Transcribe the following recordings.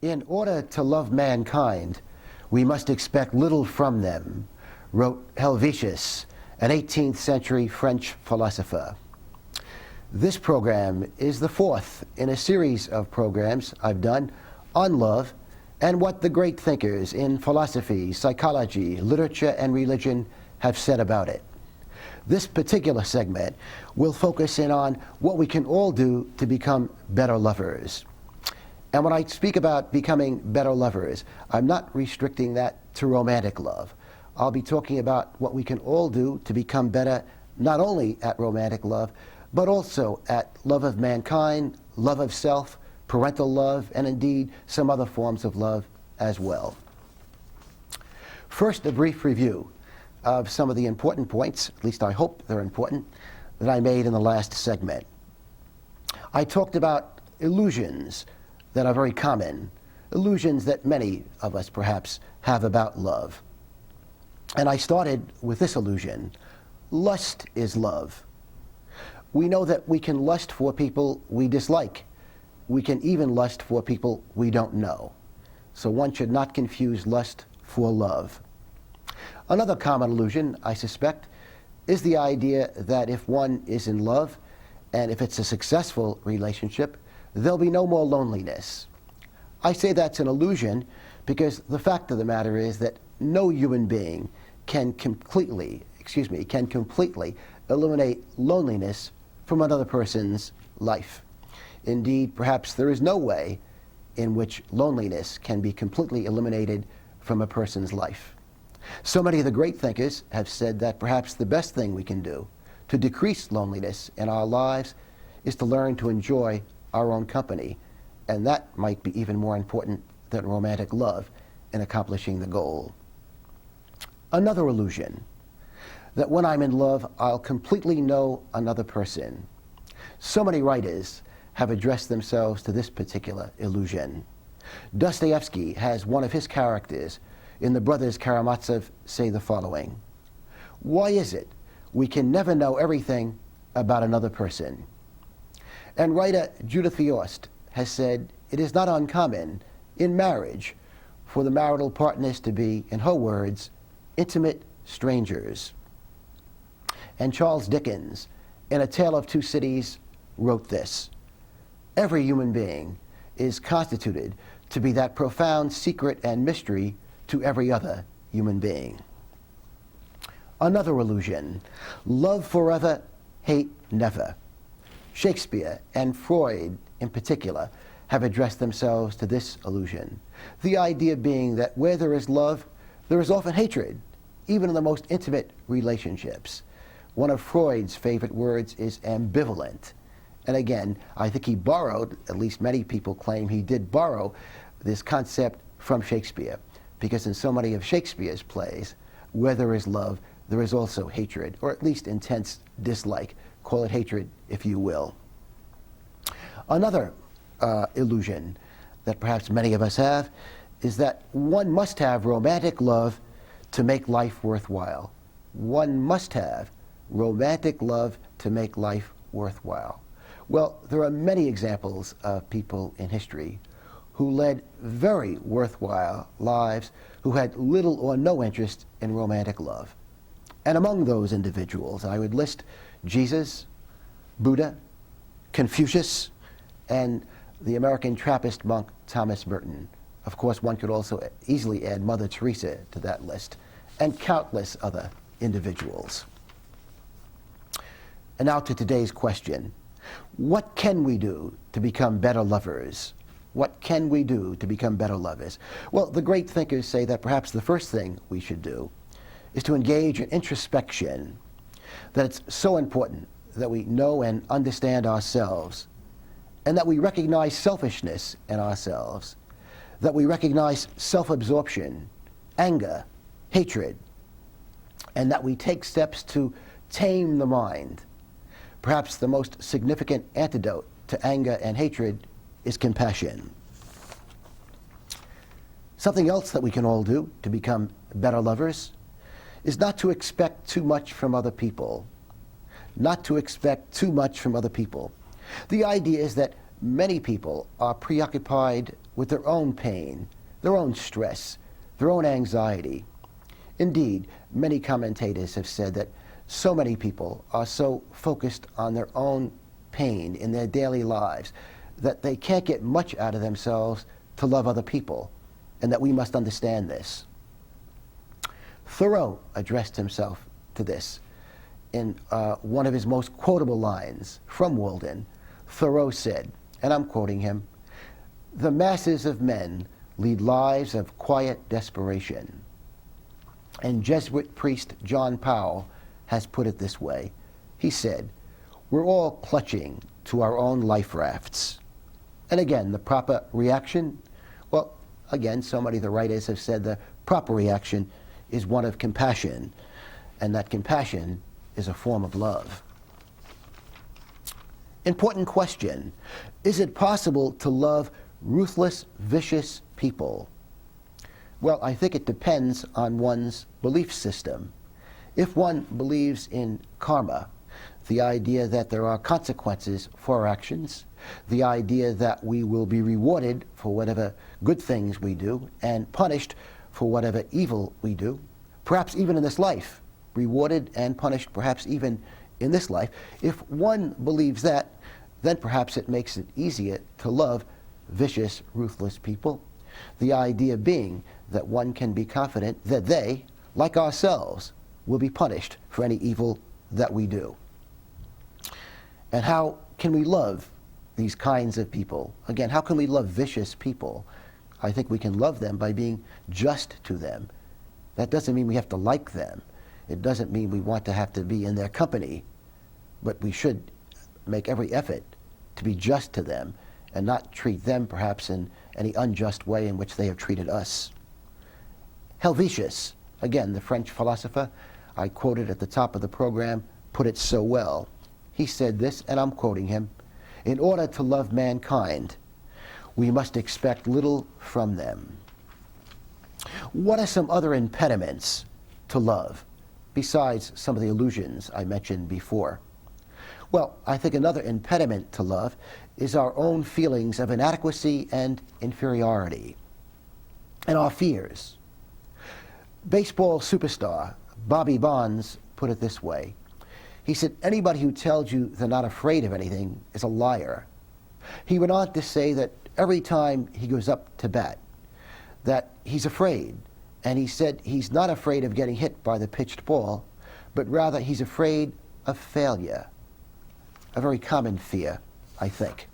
In order to love mankind, we must expect little from them, wrote Helvetius, an 18th century French philosopher. This program is the fourth in a series of programs I've done on love and what the great thinkers in philosophy, psychology, literature, and religion have said about it. This particular segment will focus in on what we can all do to become better lovers. And when I speak about becoming better lovers, I'm not restricting that to romantic love. I'll be talking about what we can all do to become better not only at romantic love, but also at love of mankind, love of self, parental love, and indeed some other forms of love as well. First, a brief review of some of the important points, at least I hope they're important, that I made in the last segment. I talked about illusions that are very common, illusions that many of us perhaps have about love. And I started with this illusion: lust is love. We know that we can lust for people we dislike. We can even lust for people we don't know. So one should not confuse lust for love. Another common illusion, I suspect, is the idea that if one is in love, and if it's a successful relationship, there'll be no more loneliness. I say that's an illusion because the fact of the matter is that no human being can completely eliminate loneliness from another person's life. Indeed, perhaps there is no way in which loneliness can be completely eliminated from a person's life. So many of the great thinkers have said that perhaps the best thing we can do to decrease loneliness in our lives is to learn to enjoy our own company, and that might be even more important than romantic love in accomplishing the goal. Another illusion, that when I'm in love, I'll completely know another person. So many writers have addressed themselves to this particular illusion. Dostoevsky has one of his characters in The Brothers Karamazov say the following: "Why is it we can never know everything about another person?" And writer Judith Viorst has said it is not uncommon in marriage for the marital partners to be, in her words, intimate strangers. And Charles Dickens, in A Tale of Two Cities, wrote this: "Every human being is constituted to be that profound secret and mystery to every other human being." Another illusion: love forever, hate never. Shakespeare and Freud in particular have addressed themselves to this illusion. The idea being that where there is love, there is often hatred, even in the most intimate relationships. One of Freud's favorite words is ambivalent. And again, I think he borrowed, at least many people claim he did borrow, this concept from Shakespeare, because in so many of Shakespeare's plays, where there is love, there is also hatred, or at least intense dislike. Call it hatred if you will. Another illusion that perhaps many of us have is that one must have romantic love to make life worthwhile. One must have romantic love to make life worthwhile. Well, there are many examples of people in history who led very worthwhile lives, who had little or no interest in romantic love. And among those individuals, I would list Jesus, Buddha, Confucius, and the American Trappist monk Thomas Merton. Of course, one could also easily add Mother Teresa to that list, and countless other individuals. And now to today's question: what can we do to become better lovers? What can we do to become better lovers? Well, the great thinkers say that perhaps the first thing we should do is to engage in introspection, that it's so important that we know and understand ourselves, and that we recognize selfishness in ourselves, that we recognize self-absorption, anger, hatred, and that we take steps to tame the mind. Perhaps the most significant antidote to anger and hatred is compassion. Something else that we can all do to become better lovers is not to expect too much from other people. Not to expect too much from other people. The idea is that many people are preoccupied with their own pain, their own stress, their own anxiety. Indeed, many commentators have said that so many people are so focused on their own pain in their daily lives that they can't get much out of themselves to love other people, and that we must understand this. Thoreau addressed himself to this in one of his most quotable lines from Walden. Thoreau said, and I'm quoting him, "The masses of men lead lives of quiet desperation." And Jesuit priest John Powell has put it this way. He said, "We're all clutching to our own life rafts." And again, the proper reaction? Well, again, so many of the writers have said the proper reaction is one of compassion, and that compassion is a form of love. Important question. Is it possible to love ruthless, vicious people? Well, I think it depends on one's belief system. If one believes in karma, the idea that there are consequences for our actions, the idea that we will be rewarded for whatever good things we do and punished for whatever evil we do, perhaps even in this life, rewarded and punished perhaps even in this life. If one believes that, then perhaps it makes it easier to love vicious, ruthless people. The idea being that one can be confident that they, like ourselves, will be punished for any evil that we do. And how can we love these kinds of people? Again, how can we love vicious people? I think we can love them by being just to them. That doesn't mean we have to like them. It doesn't mean we want to have to be in their company, but we should make every effort to be just to them and not treat them perhaps in any unjust way in which they have treated us. Helvetius, again, the French philosopher I quoted at the top of the program, put it so well. He said this, and I'm quoting him, "In order to love mankind, we must expect little from them." What are some other impediments to love, besides some of the illusions I mentioned before? Well, I think another impediment to love is our own feelings of inadequacy and inferiority, and our fears. Baseball superstar Bobby Bonds put it this way. He said, "Anybody who tells you they're not afraid of anything is a liar." He went on to say that every time he goes up to bat, that he's afraid. And he said he's not afraid of getting hit by the pitched ball, but rather he's afraid of failure. A very common fear, I think.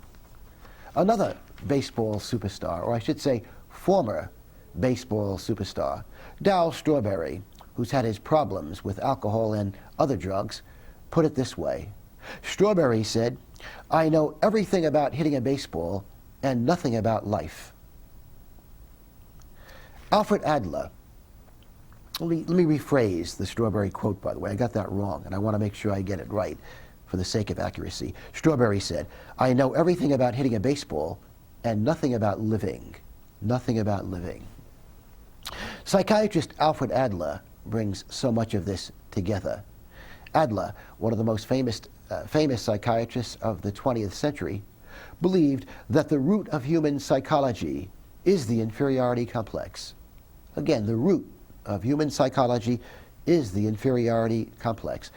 Another baseball superstar, or I should say former baseball superstar, Darryl Strawberry, who's had his problems with alcohol and other drugs, put it this way. Strawberry said, "I know everything about hitting a baseball and nothing about life." Alfred Adler, let me rephrase the Strawberry quote, by the way. I got that wrong, and I want to make sure I get it right for the sake of accuracy. Strawberry said, "I know everything about hitting a baseball and nothing about living." Nothing about living. Psychiatrist Alfred Adler brings so much of this together. Adler, one of the most famous psychiatrists of the 20th century, believed that the root of human psychology is the inferiority complex. Again, the root of human psychology is the inferiority complex.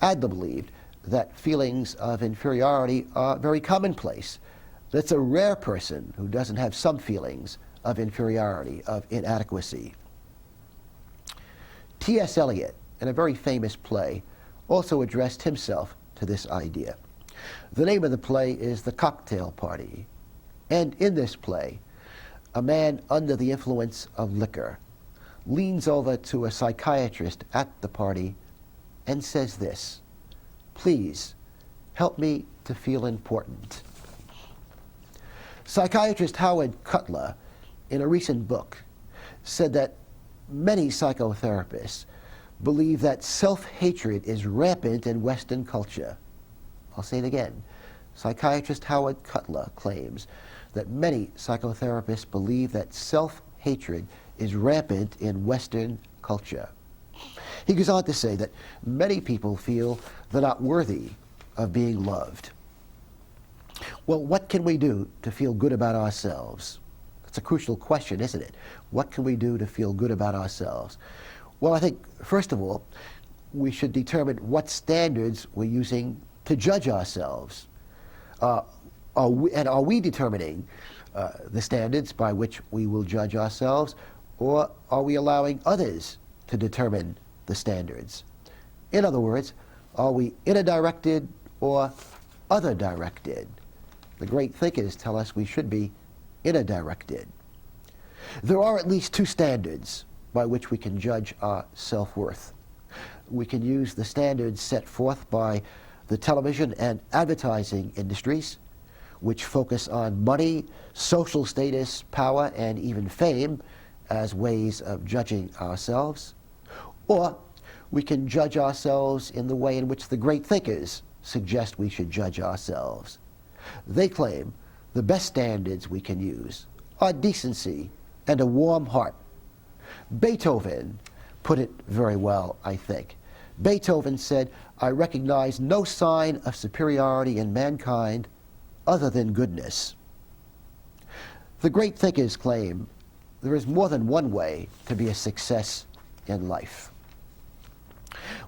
Adler believed that feelings of inferiority are very commonplace. That's a rare person who doesn't have some feelings of inferiority, of inadequacy. T.S. Eliot, in a very famous play, also addressed himself to this idea. The name of the play is The Cocktail Party. And in this play, a man under the influence of liquor leans over to a psychiatrist at the party and says this, "Please, help me to feel important." Psychiatrist Howard Cutler, in a recent book, said that many psychotherapists believe that self-hatred is rampant in Western culture. I'll say it again. Psychiatrist Howard Cutler claims that many psychotherapists believe that self-hatred is rampant in Western culture. He goes on to say that many people feel they're not worthy of being loved. Well, what can we do to feel good about ourselves? It's a crucial question, isn't it? What can we do to feel good about ourselves? Well, I think, first of all, we should determine what standards we're using to judge ourselves. Are we determining the standards by which we will judge ourselves, or are we allowing others to determine the standards? In other words, are we inner-directed or other-directed? The great thinkers tell us we should be inner-directed. There are at least two standards by which we can judge our self-worth. We can use the standards set forth by the television and advertising industries, which focus on money, social status, power, and even fame as ways of judging ourselves. Or we can judge ourselves in the way in which the great thinkers suggest we should judge ourselves. They claim the best standards we can use are decency and a warm heart. Beethoven put it very well, I think. Beethoven said, "I recognize no sign of superiority in mankind other than goodness." The great thinkers claim there is more than one way to be a success in life.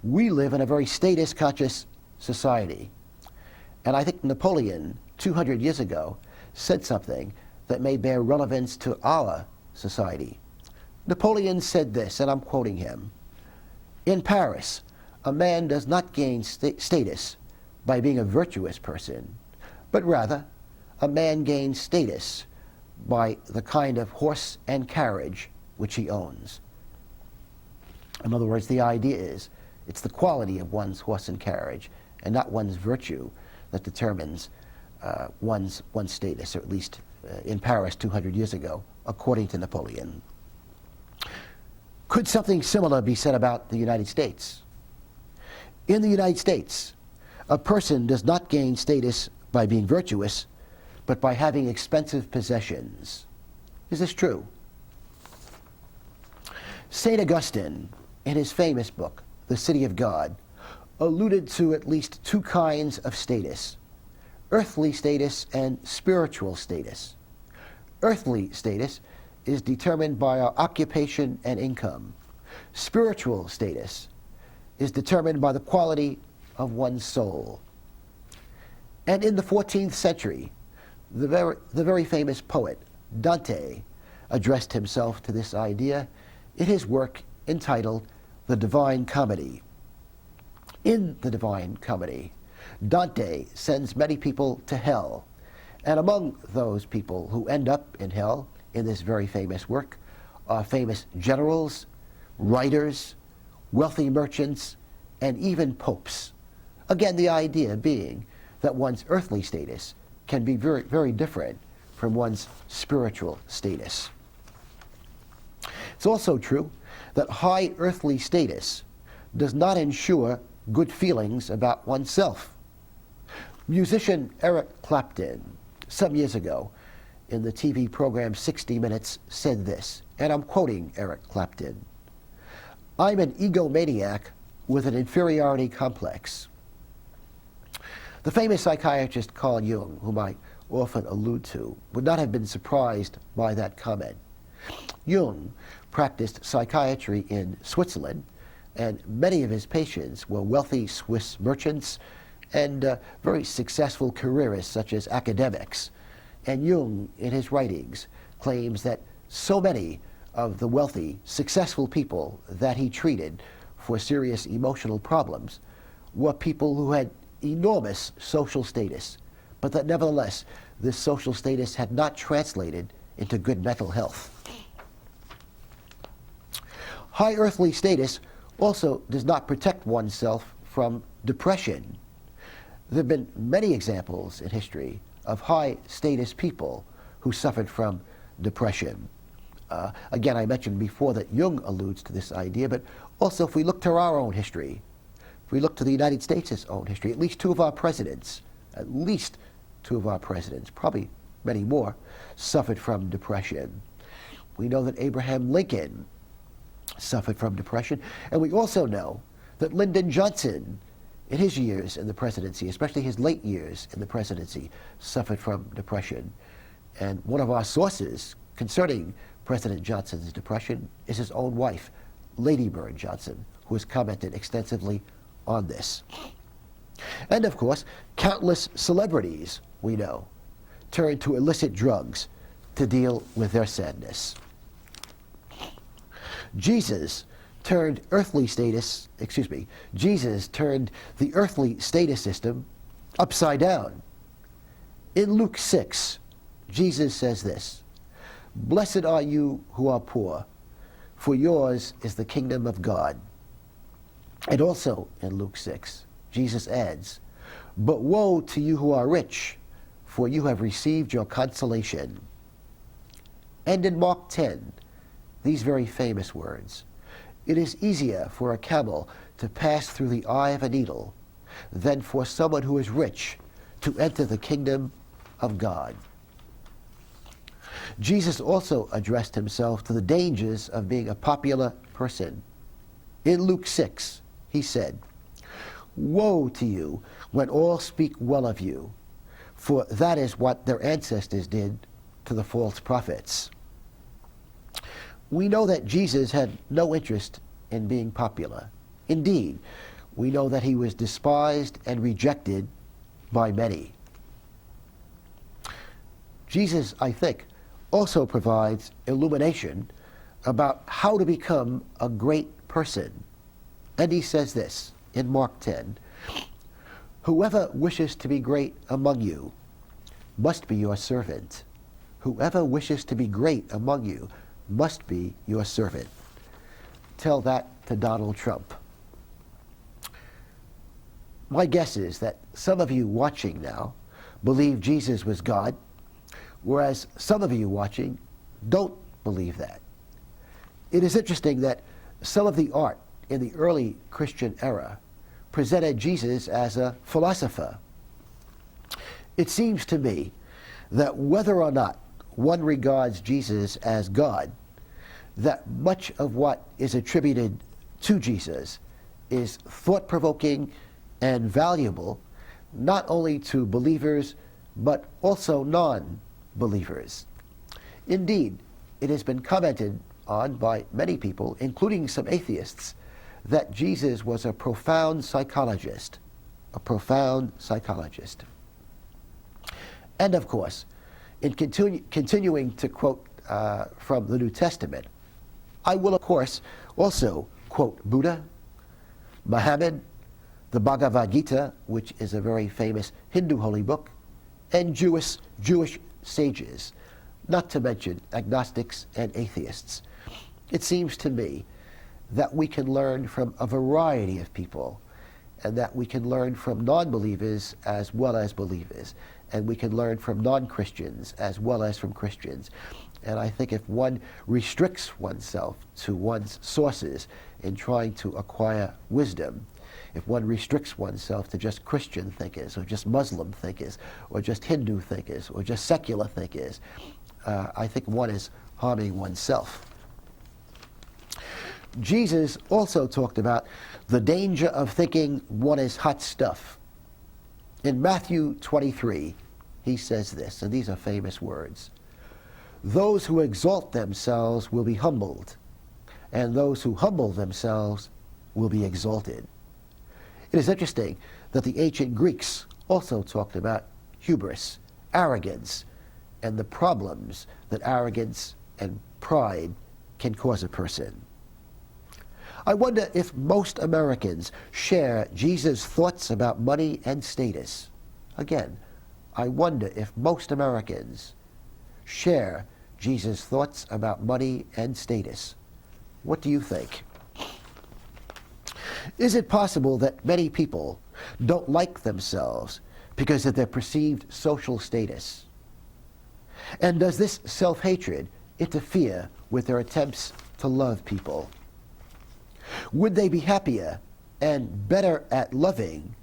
We live in a very status-conscious society, and I think Napoleon, 200 years ago, said something that may bear relevance to our society. Napoleon said this, and I'm quoting him: "In Paris, a man does not gain status by being a virtuous person, but rather a man gains status by the kind of horse and carriage which he owns." In other words, the idea is it's the quality of one's horse and carriage and not one's virtue that determines one's status, or at least in Paris 200 years ago, according to Napoleon. Could something similar be said about the United States? In the United States, a person does not gain status by being virtuous, but by having expensive possessions. Is this true? St. Augustine, in his famous book, The City of God, alluded to at least two kinds of status: earthly status and spiritual status. Earthly status is determined by our occupation and income. Spiritual status is determined by the quality of one's soul. And in the 14th century, the very famous poet Dante addressed himself to this idea in his work entitled The Divine Comedy. In The Divine Comedy, Dante sends many people to hell, and among those people who end up in hell in this very famous work are famous generals, writers, wealthy merchants, and even popes. Again, the idea being that one's earthly status can be very, very different from one's spiritual status. It's also true that high earthly status does not ensure good feelings about oneself. Musician Eric Clapton, some years ago, in the TV program 60 Minutes, said this, and I'm quoting Eric Clapton: "I'm an egomaniac with an inferiority complex." The famous psychiatrist Carl Jung, whom I often allude to, would not have been surprised by that comment. Jung practiced psychiatry in Switzerland, and many of his patients were wealthy Swiss merchants and very successful careerists, such as academics. And Jung, in his writings, claims that so many of the wealthy, successful people that he treated for serious emotional problems were people who had enormous social status, but that nevertheless this social status had not translated into good mental health. High earthly status also does not protect oneself from depression. There have been many examples in history of high status people who suffered from depression. Again, I mentioned before that Jung alludes to this idea, but also if we look to our own history, if we look to the United States' own history, at least two of our presidents, probably many more, suffered from depression. We know that Abraham Lincoln suffered from depression, and we also know that Lyndon Johnson, in his years in the presidency, especially his late years in the presidency, suffered from depression. And one of our sources concerning President Johnson's depression is his own wife, Lady Bird Johnson, who has commented extensively on this. And of course, countless celebrities, we know, turn to illicit drugs to deal with their sadness. Jesus turned the earthly status system upside down. In Luke 6, Jesus says this, "Blessed are you who are poor, for yours is the kingdom of God." And also in Luke 6, Jesus adds, "But woe to you who are rich, for you have received your consolation." And in Mark 10, these very famous words, "It is easier for a camel to pass through the eye of a needle than for someone who is rich to enter the kingdom of God." Jesus also addressed himself to the dangers of being a popular person. In Luke 6, he said, "Woe to you when all speak well of you, for that is what their ancestors did to the false prophets." We know that Jesus had no interest in being popular. Indeed, we know that he was despised and rejected by many. Jesus, I think, also provides illumination about how to become a great person. And he says this in Mark 10, "Whoever wishes to be great among you must be your servant. Whoever wishes to be great among you must be your servant." Tell that to Donald Trump. My guess is that some of you watching now believe Jesus was God, whereas some of you watching don't believe that. It is interesting that some of the art in the early Christian era presented Jesus as a philosopher. It seems to me that whether or not one regards Jesus as God, that much of what is attributed to Jesus is thought-provoking and valuable, not only to believers, but also non-believers. Indeed, it has been commented on by many people, including some atheists, that Jesus was a profound psychologist. A profound psychologist. And of course, in continuing to quote from the New Testament, I will of course also quote Buddha, Muhammad, the Bhagavad Gita, which is a very famous Hindu holy book, and Jewish sages, not to mention agnostics and atheists. It seems to me that we can learn from a variety of people, and that we can learn from non-believers as well as believers, and we can learn from non-Christians as well as from Christians. And I think if one restricts oneself to one's sources in trying to acquire wisdom, if one restricts oneself to just Christian thinkers, or just Muslim thinkers, or just Hindu thinkers, or just secular thinkers, I think one is harming oneself. Jesus also talked about the danger of thinking one is hot stuff. In Matthew 23, he says this, and these are famous words: "Those who exalt themselves will be humbled, and those who humble themselves will be exalted." It is interesting that the ancient Greeks also talked about hubris, arrogance, and the problems that arrogance and pride can cause a person. I wonder if most Americans share Jesus' thoughts about money and status. Again, I wonder if most Americans share Jesus' thoughts about money and status. What do you think? Is it possible that many people don't like themselves because of their perceived social status? And does this self-hatred interfere with their attempts to love people? Would they be happier and better at loving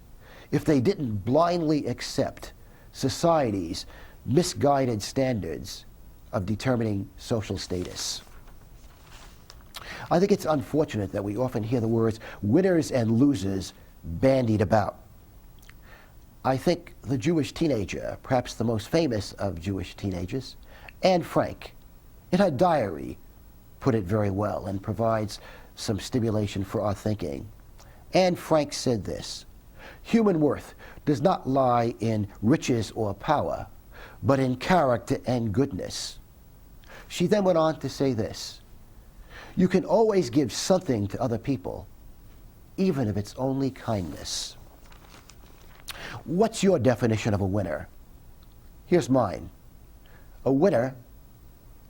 if they didn't blindly accept society's misguided standards of determining social status? I think it's unfortunate that we often hear the words winners and losers bandied about. I think the Jewish teenager, perhaps the most famous of Jewish teenagers, Anne Frank, in her diary, put it very well and provides some stimulation for our thinking. Anne Frank said this: "Human worth does not lie in riches or power, but in character and goodness." She then went on to say this: "You can always give something to other people, even if it's only kindness." What's your definition of a winner? Here's mine. A winner,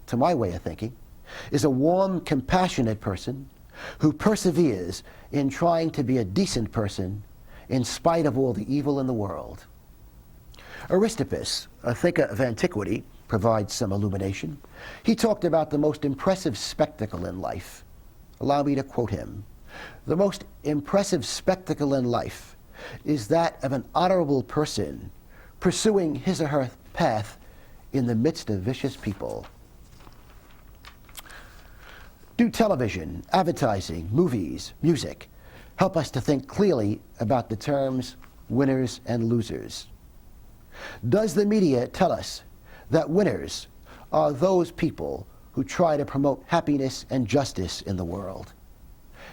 to my way of thinking, is a warm, compassionate person who perseveres in trying to be a decent person in spite of all the evil in the world. Aristippus, a thinker of antiquity, provides some illumination. He talked about the most impressive spectacle in life. Allow me to quote him: "The most impressive spectacle in life is that of an honorable person pursuing his or her path in the midst of vicious people." Do television, advertising, movies, music help us to think clearly about the terms winners and losers? Does the media tell us that winners are those people who try to promote happiness and justice in the world,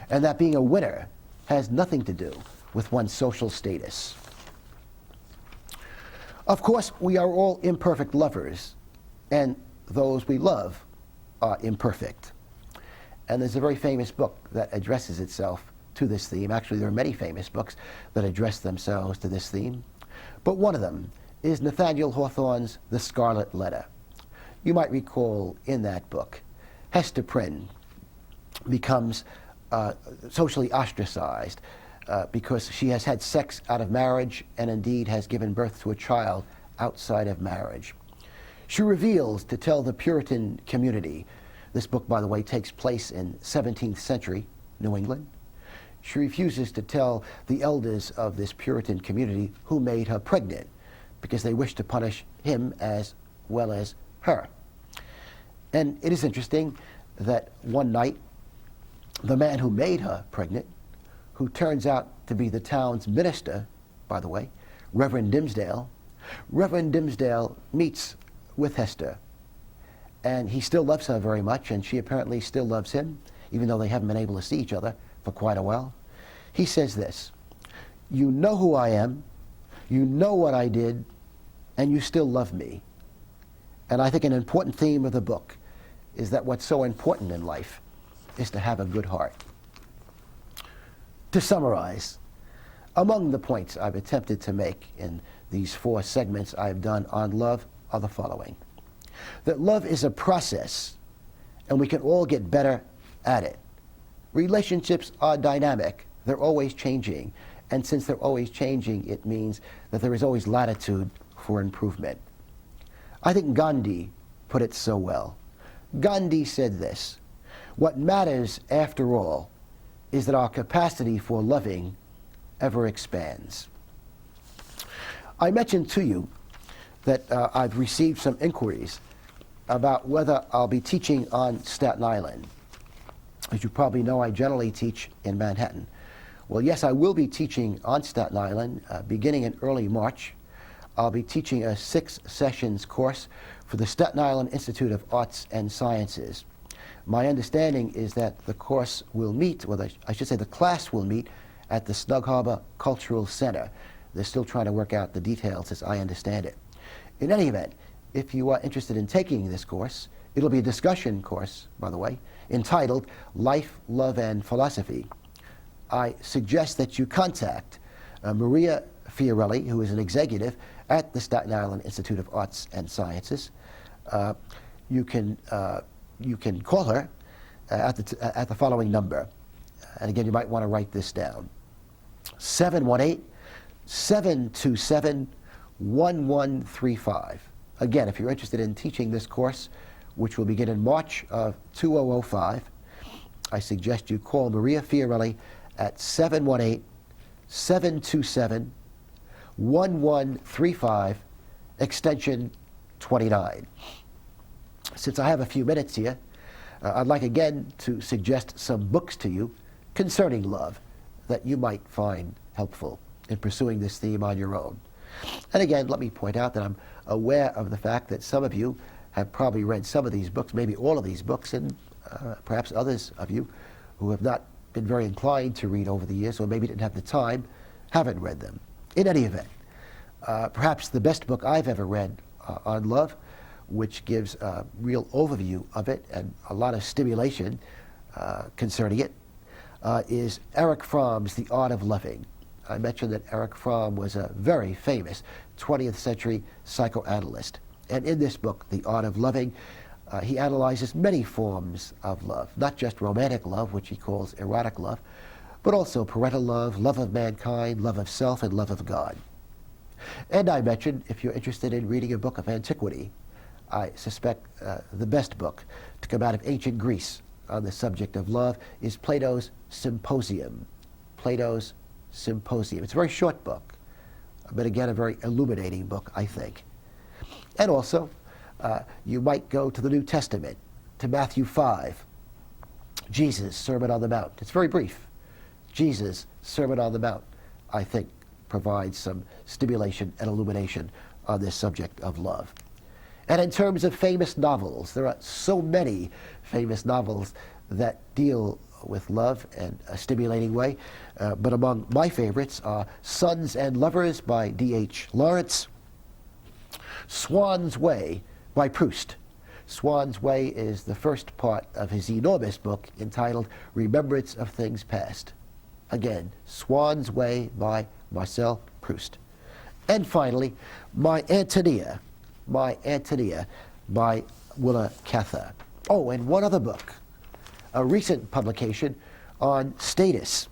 and that being a winner has nothing to do with one's social status? Of course, we are all imperfect lovers, and those we love are imperfect. And there's a very famous book that addresses itself to this theme. Actually, there are many famous books that address themselves to this theme. But one of them is Nathaniel Hawthorne's The Scarlet Letter. You might recall in that book, Hester Prynne becomes socially ostracized because she has had sex out of marriage and indeed has given birth to a child outside of marriage. She reveals to tell the Puritan community — this book, by the way, takes place in 17th century New England — she refuses to tell the elders of this Puritan community who made her pregnant, because they wish to punish him as well as her. And it is interesting that one night, the man who made her pregnant, who turns out to be the town's minister, by the way, Reverend Dimmesdale meets with Hester. And he still loves her very much, and she apparently still loves him, even though they haven't been able to see each other for quite a while. He says this: "You know who I am, you know what I did, and you still love me." And I think an important theme of the book is that what's so important in life is to have a good heart. To summarize, among the points I've attempted to make in these 4 segments I've done on love are the following: that love is a process, and we can all get better at it. Relationships are dynamic. They're always changing. And since they're always changing, it means that there is always latitude for improvement. I think Gandhi put it so well. Gandhi said this: "What matters, after all, is that our capacity for loving ever expands." I mentioned to you that I've received some inquiries about whether I'll be teaching on Staten Island. As you probably know, I generally teach in Manhattan. Well, yes, I will be teaching on Staten Island beginning in early March. I'll be teaching a 6 sessions course for the Staten Island Institute of Arts and Sciences. My understanding is that the course will meet, well, I should say the class will meet at the Snug Harbor Cultural Center. They're still trying to work out the details as I understand it. In any event, if you are interested in taking this course, it'll be a discussion course, by the way, entitled Life, Love, and Philosophy. I suggest that you contact Maria Fiorelli, who is an executive at the Staten Island Institute of Arts and Sciences. You can call her at the following number. And again, you might want to write this down: 718-727-1135. Again, if you're interested in teaching this course, which will begin in March of 2005, I suggest you call Maria Fiorelli at 718-727-1135, extension 29. Since I have a few minutes here, I'd like again to suggest some books to you concerning love that you might find helpful in pursuing this theme on your own. And again, let me point out that I'm aware of the fact that some of you have probably read some of these books, maybe all of these books, and perhaps others of you who have not been very inclined to read over the years, or maybe didn't have the time, haven't read them. In any event, perhaps the best book I've ever read on love, which gives a real overview of it and a lot of stimulation concerning it, is Erich Fromm's The Art of Loving. I mentioned that Erich Fromm was a very famous 20th century psychoanalyst. And in this book, The Art of Loving, he analyzes many forms of love, not just romantic love, which he calls erotic love, but also parental love, love of mankind, love of self, and love of God. And I mentioned, if you're interested in reading a book of antiquity, I suspect the best book to come out of ancient Greece on the subject of love is Plato's Symposium. Plato's Symposium. It's a very short book, but again, a very illuminating book, I think. And also, you might go to the New Testament, to Matthew 5, Jesus' Sermon on the Mount. It's very brief. Jesus' Sermon on the Mount, I think, provides some stimulation and illumination on this subject of love. And in terms of famous novels, there are so many famous novels that deal with love in a stimulating way. But among my favorites are Sons and Lovers by D.H. Lawrence, Swann's Way by Proust. Swann's Way is the first part of his enormous book entitled Remembrance of Things Past. Again, Swann's Way by Marcel Proust. And finally, My Antonia by Willa Cather. Oh, and one other book, a recent publication on status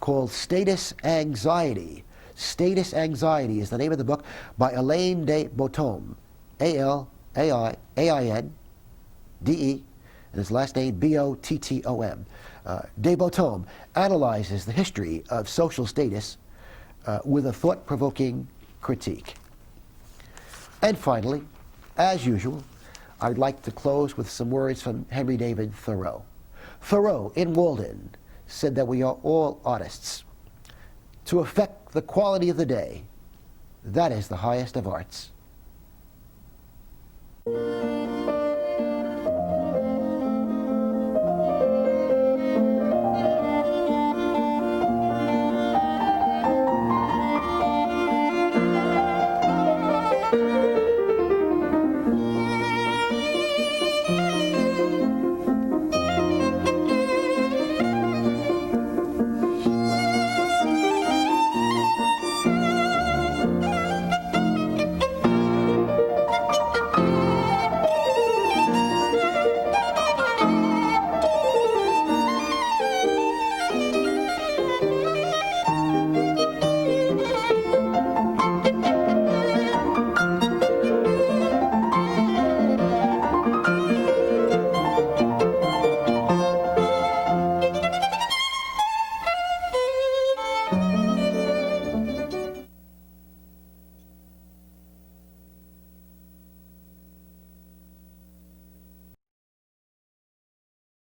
called Status Anxiety. Status Anxiety is the name of the book by Alain de Botton, A-L-A-I-N-D-E, and his last name B-O-T-T-O-M. De Botton analyzes the history of social status with a thought-provoking critique. And finally, as usual, I'd like to close with some words from Henry David Thoreau. Thoreau, in Walden, said that we are all artists. To affect the quality of the day, that is the highest of arts.